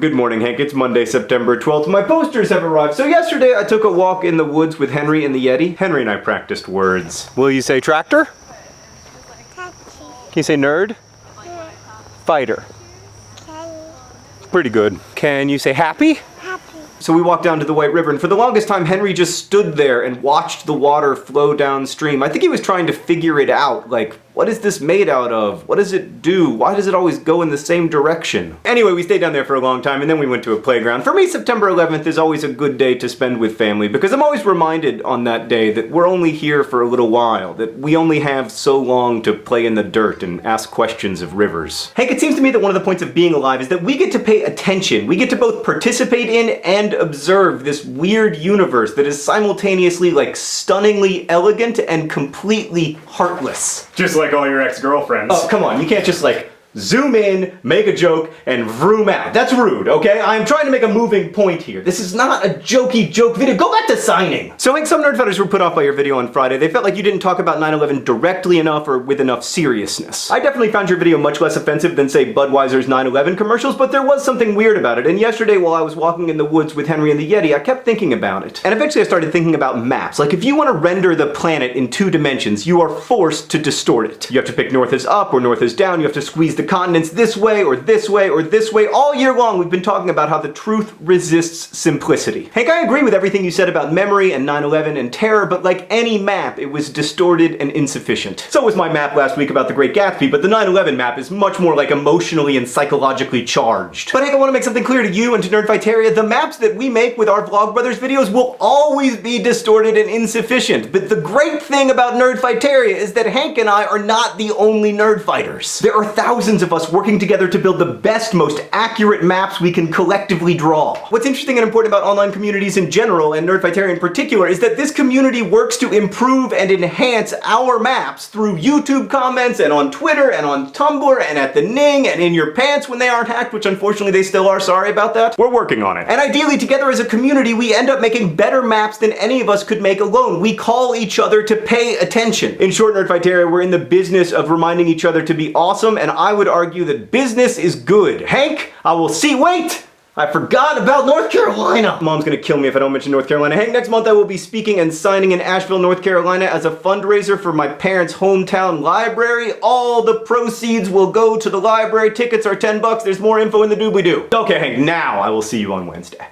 Good morning, Hank. It's Monday, September 12th. My posters have arrived. So yesterday I took a walk in the woods with Henry and the Yeti. Henry and I practiced words. Will you say tractor? Can you say nerd? Fighter. Pretty good. Can you say happy? So we walked down to the White River, and for the longest time, Henry just stood there and watched the water flow downstream. I think he was trying to figure it out, like, what is this made out of? What does it do? Why does it always go in the same direction? Anyway, we stayed down there for a long time, and then we went to a playground. For me, September 11th is always a good day to spend with family, because I'm always reminded on that day that we're only here for a little while, that we only have so long to play in the dirt and ask questions of rivers. Hank, it seems to me that one of the points of being alive is that we get to pay attention. We get to both participate in and observe this weird universe that is simultaneously, like, stunningly elegant and completely heartless. Just like all your ex-girlfriends. Oh, come on, you can't just like zoom in, make a joke, and vroom out. That's rude, okay? I'm trying to make a moving point here. This is not a jokey joke video. Go back to signing. So I think some Nerdfighters were put off by your video on Friday. They felt like you didn't talk about 9/11 directly enough or with enough seriousness. I definitely found your video much less offensive than, say, Budweiser's 9/11 commercials, but there was something weird about it. And yesterday, while I was walking in the woods with Henry and the Yeti, I kept thinking about it. And eventually I started thinking about maps. Like, if you want to render the planet in 2 dimensions, you are forced to distort it. You have to pick north as up or north as down. You have to squeeze the continents this way or this way or this way. All year long, we've been talking about how the truth resists simplicity. Hank, I agree with everything you said about memory and 9/11 and terror, but like any map, it was distorted and insufficient. So was my map last week about the Great Gatsby, but the 9/11 map is much more like emotionally and psychologically charged. But Hank, I want to make something clear to you and to Nerdfighteria. The maps that we make with our Vlogbrothers videos will always be distorted and insufficient. But the great thing about Nerdfighteria is that Hank and I are not the only Nerdfighters. There are thousands of us working together to build the best, most accurate maps we can collectively draw. What's interesting and important about online communities in general, and Nerdfighteria in particular, is that this community works to improve and enhance our maps through YouTube comments and on Twitter and on Tumblr and at the Ning and in your pants when they aren't hacked, which unfortunately they still are. Sorry about that. We're working on it. And ideally, together as a community, we end up making better maps than any of us could make alone. We call each other to pay attention. In short, Nerdfighteria, we're in the business of reminding each other to be awesome, and I would argue that business is good. Hank, I will see. Wait! I forgot about North Carolina! Mom's gonna kill me if I don't mention North Carolina. Hank, next month I will be speaking and signing in Asheville, North Carolina as a fundraiser for my parents' hometown library. All the proceeds will go to the library. Tickets are $10. There's more info in the doobly-doo. Okay, Hank, now I will see you on Wednesday.